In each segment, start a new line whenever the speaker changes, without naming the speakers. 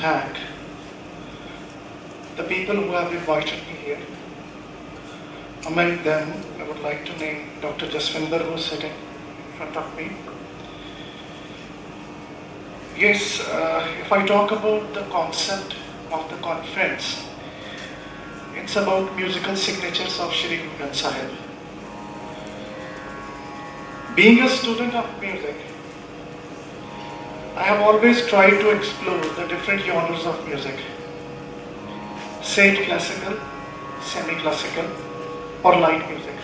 thank the people who have invited me here. Among them, I would like to name Dr. Jaswinder, who is sitting in front of me. Yes, if I talk about the concept of the conference, it's about musical signatures of Shri Guru Granth Sahib. Being a student of music, I have always tried to explore the different genres of music, say it classical, semi-classical, or light music,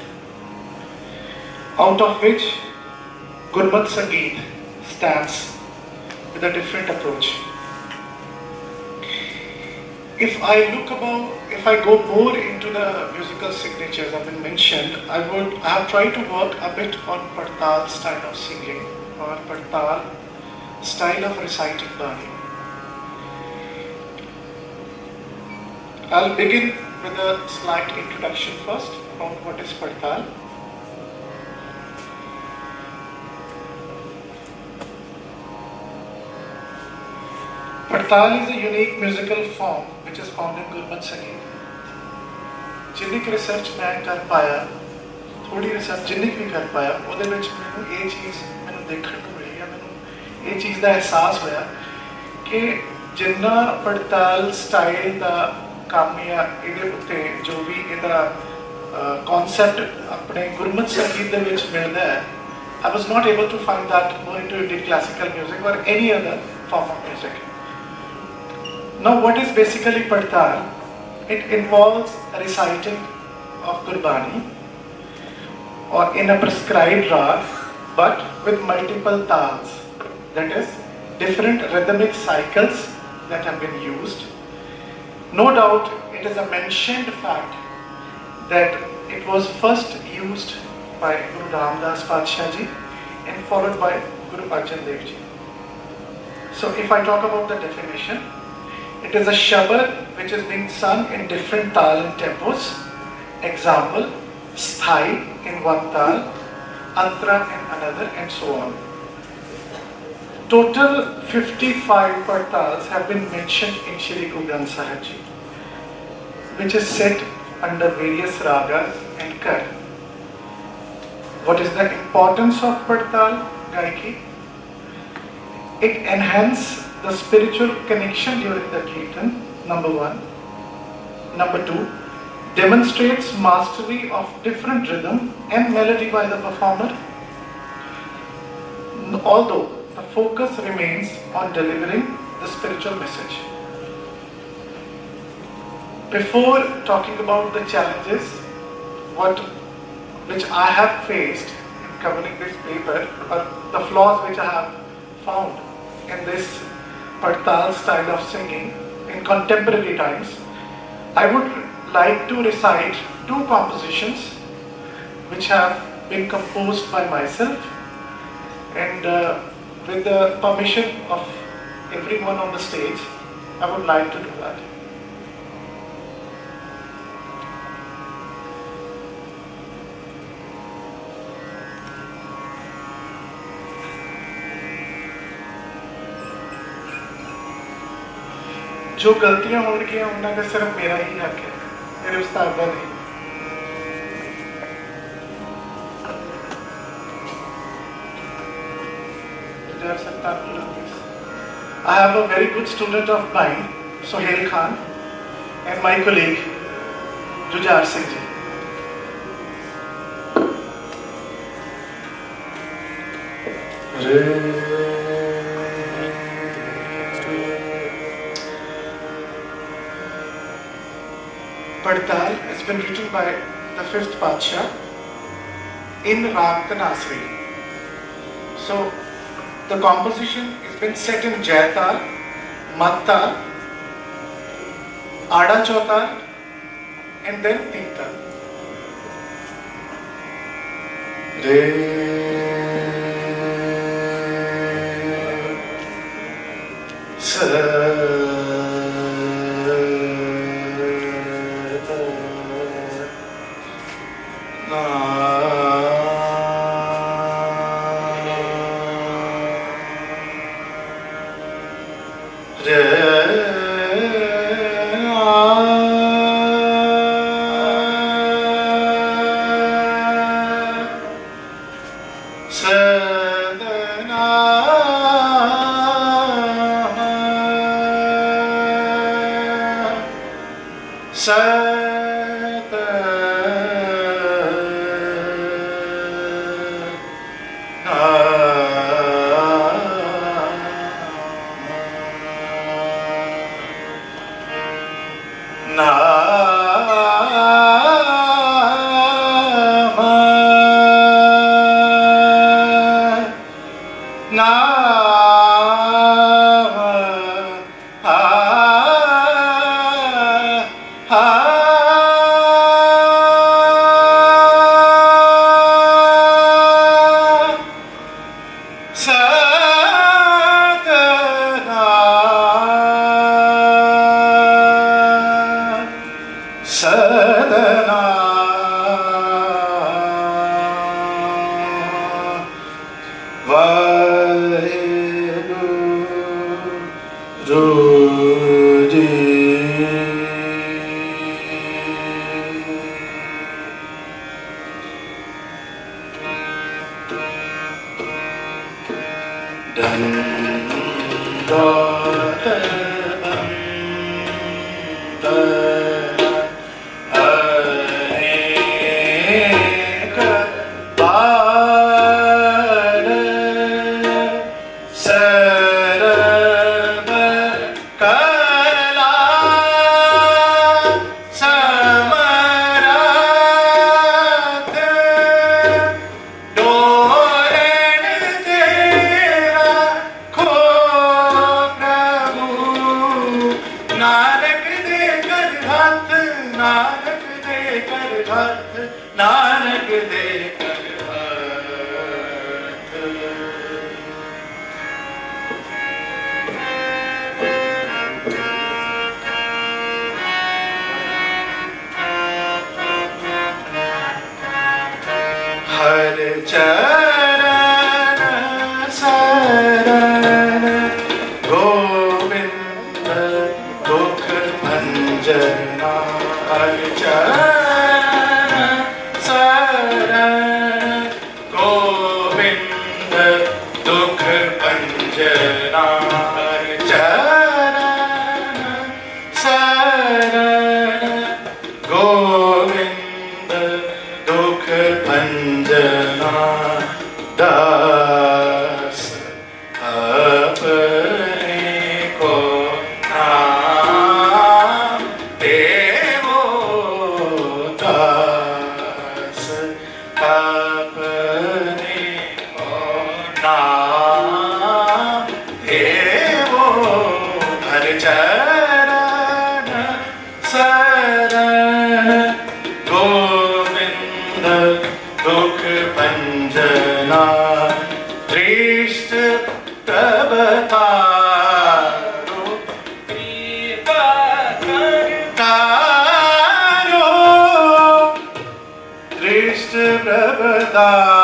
out of which Gurmat Sangeet stands with a different approach. If I go more into the musical signatures that have been mentioned, I have tried to work a bit on Padtal style of singing or Padtal style of reciting Bani. I'll begin with a slight introduction first about what is Padtal. Padtal is a unique musical form which is found in Gurmat Sangeet. जिन्नी की research मैं कर पाया, थोड़ी research जिन्नी भी कर पाया, ਉਹਦੇ ਵਿੱਚ ਮੈਨੂੰ ਇਹ ਚੀਜ਼ ਮੈਨੂੰ ਦੇਖਣ ਨੂੰ ਮਿਲੀ ਹੈ, ਮੈਨੂੰ ਇਹ ਚੀਜ਼ ਦਾ ਅਹਿਸਾਸ ਹੋਇਆ ਕਿ ਜਿੰਨਾ ਪੜਤਾਲ ਸਟਾਈਲ ਦਾ ਕੰਮ ਹੈ ਇਹਦੇ ਉੱਤੇ ਜੋ ਵੀ ਇਹਦਾ ਕਨਸੈਪਟ ਆਪਣੇ ਗੁਰਮਤ ਸੰਗੀਤ ਦੇ ਵਿੱਚ ਮਿਲਦਾ ਹੈ, I was not able to find that more into Indian classical music or any other form of music. Now, what is basically Padtal? It involves a reciting of Gurbani or in a prescribed rag, but with multiple tals. That is, different rhythmic cycles that have been used. No doubt, it is a mentioned fact that it was first used by Guru Ramdas Padshah Ji and followed by Guru Arjan Dev Ji. So, if I talk about the definition, it is a shabad which is being sung in different tal and tempos. Example, sthai in one tal, antra in another, and so on. Total 55 Padtals have been mentioned in Shri Guru Granth Sahib Ji, which is set under various ragas and kar. What is the importance of Padtal Gaiki? It enhances the spiritual connection during the Kirtan, number one. Number two, demonstrates mastery of different rhythm and melody by the performer, although the focus remains on delivering the spiritual message. Before talking about the challenges which I have faced in covering this paper, or the flaws which I have found in this Padtal style of singing in contemporary times, I would like to recite two compositions which have been composed by myself, and with the permission of everyone on the stage, I would like to do that. जो गलतियां होंगी उनका सिर्फ मेरा ही हक है, मेरे उस्ताद का नहीं. I have a very good student of mine, Sohail Khan, and my colleague, Jujar Singh Ji. Padtal has been written by the 5th Padshah in Rag Tanasri. So, the composition has been set in Jaital, Madtal, Ada Chautal, and then Tintal. Re Nanak दे कर हर चरण शरण गोविंद दुख भंजना हर चरण शरण गोविंद दुख भंजना हर चरण शरण गोविंद दुख भंजना दास अपने को नाम देवो दास अपने को नाम देवो हर चरण शरण गोविंद दुख भंजना दृष्ट प्रभतारो कृपा करतारो दृष्ट प्रभतारो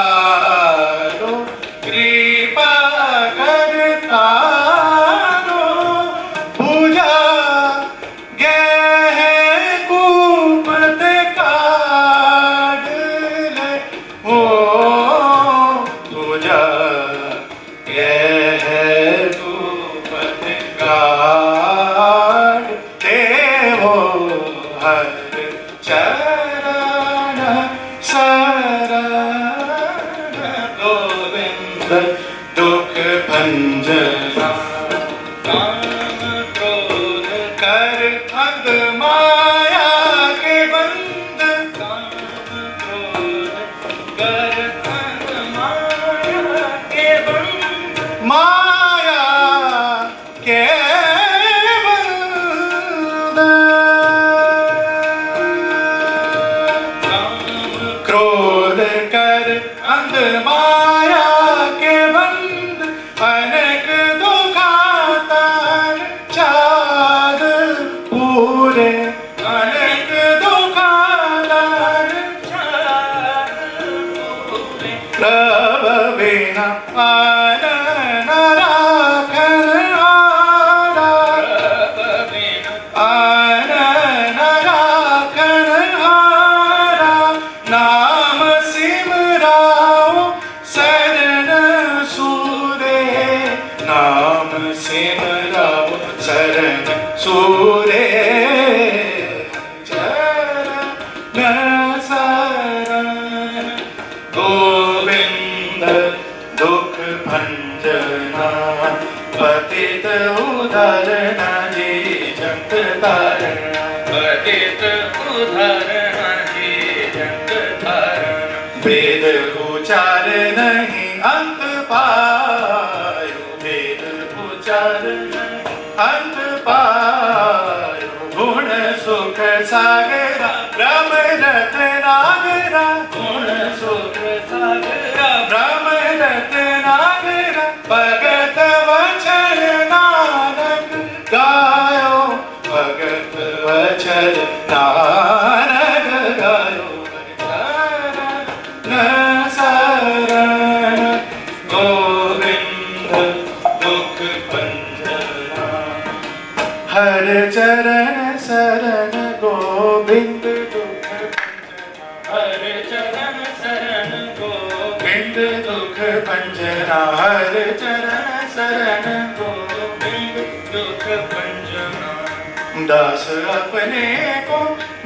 प्रभतारो कृपा करतारो पूजा गह कूपत काडले ओ पूजा गह कूपत काड देवो हर चरण शरण गोविंद दुख भंजना काम क्रोध कर अंध माया के बंद काम क्रोध कर अंध माया के बंद माया के क्रोध कर अंध माया के बंद अनेक दुखातार चाद पूरे अनेक दुखातार चाद पूरे प्रभ बिना आनन राखन हारा प्रभ बिना आनन राखन हारा नाम सिमराओ शरण सूरे नाम सिमराओ शरण सूरे चरण शरण गोविंद दुख भंजना पतित उदाहरण जी जगत तारण पतित उदाहरण जी जगत तारण वेद उचार नहीं अंत पायो वेद उचार नहीं अंत पायो गुण सुख सागरा ब्रह्म रत्नागरा गुण सुख सागरा ब्रह्म रत्नागरा भगत वचन नानक गायो भगत वचन नानक गायो न सा गोविंद दुख भंजना
हर चरण शरण गोविंद
दुख भंजना हर चरण शरण
गोविंद दुख भंजना
दास अपने को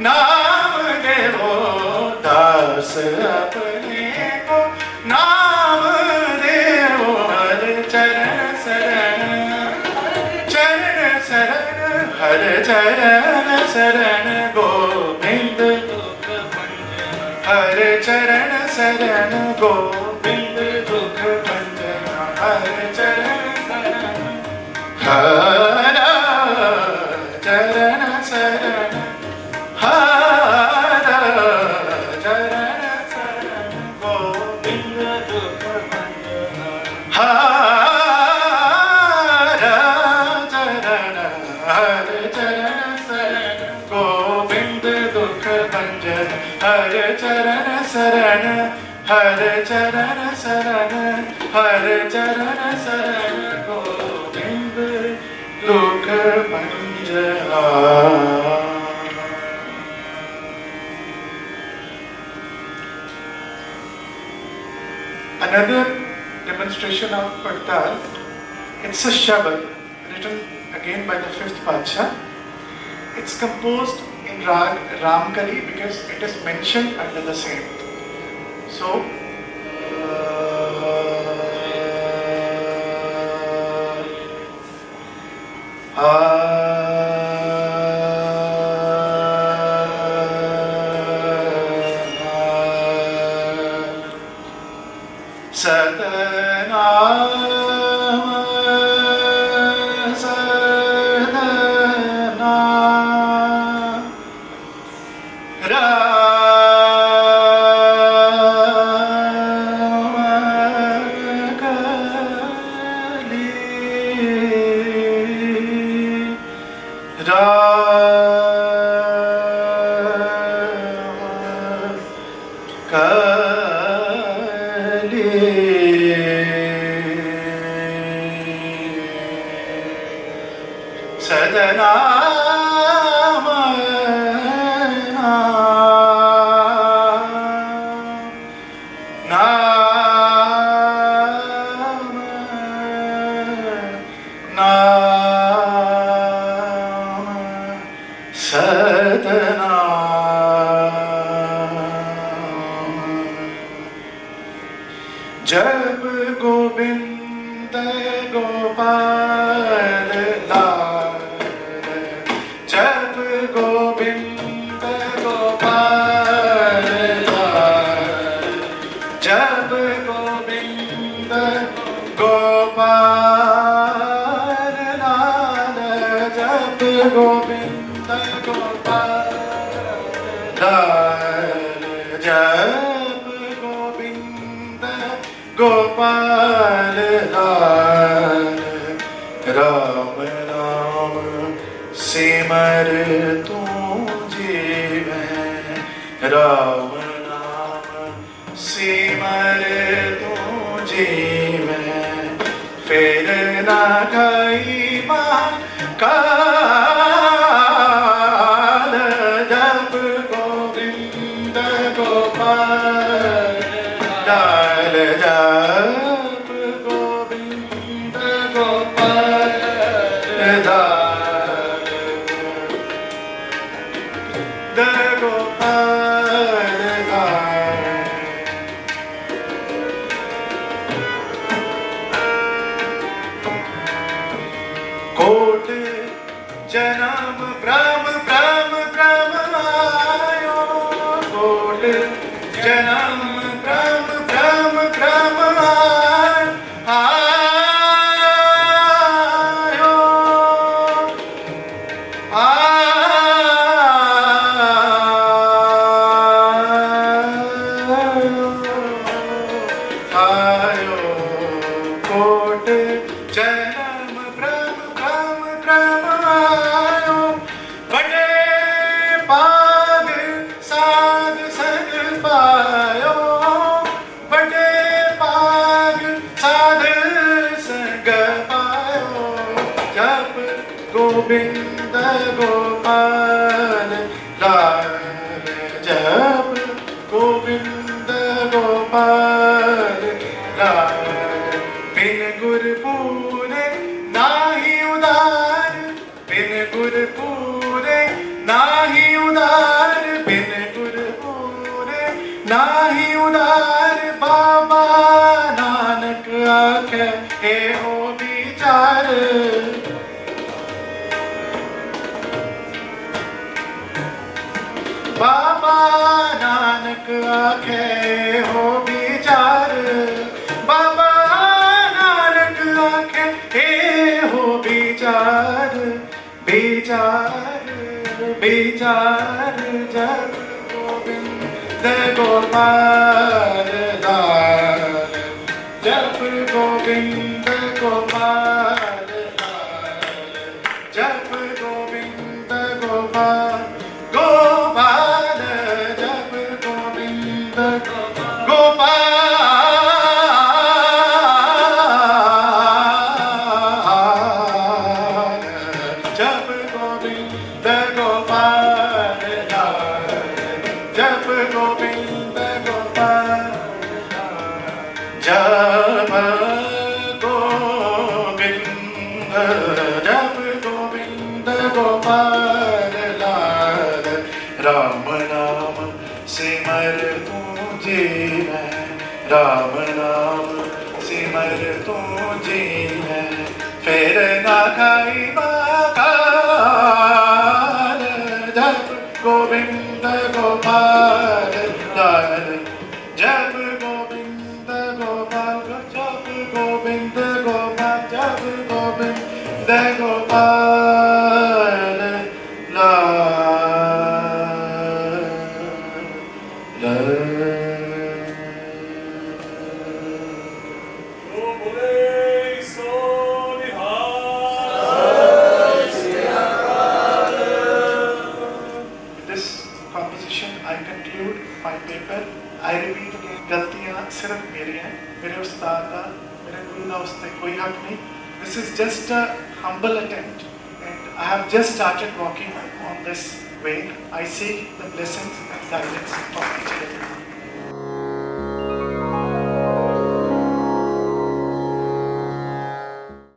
नाम देवो दास अपने को नाम देवो हर चरण शरण हर चरण शरण गोविंद
दुख भंजना
हर चरण शरण गोविंद दुख भंजना हर चरण शरण हर चरण शरण हर चरण शरण गोविंद
दुख भंजना
हर चरण शरण गोविंद दुख भंजन हर चरण शरण हर चरण शरण हर चरण शरण गोविंद दुख भंजना. Another demonstration of Padtal, it's a shabad written again by the fifth Pacha. It's composed in Rag Ramkali because it is mentioned under the same. So, जब गोविंद गोपाल लाल जब गोविंद गोपाल लाल जब गोविंद गोपाल लाल जब गोविंद गोपाल लाल जब गोविंद गोपाल लाल राम नाम सिमर तू जीवै राम नाम सिमर तू जीवै फिर ना गई काल जब गोविंद गोपाल लाल जब गोविंद गोपाल लाल गोपाल लाल कोट जन्म ब्रह्म ब्रह्म ब्रह्म आयो कोट जन्म ब्रह्म ब्रह्म ब्रह्म आयो आयो कोट जन्म ब्रह्म ब्रह्म ब्रह्म आयो बड़े पाग साध संग पायो बाबा नानक आखे हो विचार, बाबा नानक आखे हे हो विचार, विचार विचार जब गोविंद गोपाल लाल, जब गोविंद गोपाल लाल, जब गोविंद गोपाल गोपाल, जब गोविंद गोपाल, जब गोविंद गोपाल लाल, जब गोविंद गोपाल लाल, जब गोविंद, जब गोविंद गोपाल लाल, राम नाम सिमर तुझे मैं, राम नाम सिमर तुझे मैं, फिर ना खाई माखान, जब गोविंद गोपाल लाल, जब गोविंद गोपाल, जब गोविंद गोपाल, जब Govind Gopal This composition I conclude my paper. I repeat again, गलतियाँ सिर्फ मेरी हैं, मेरे उस्ताद का, मेरे गुरु का उस पर कोई हक नहीं. This is just a humble attempt, and I have just started walking on this way. I seek the blessings and guidance of each other.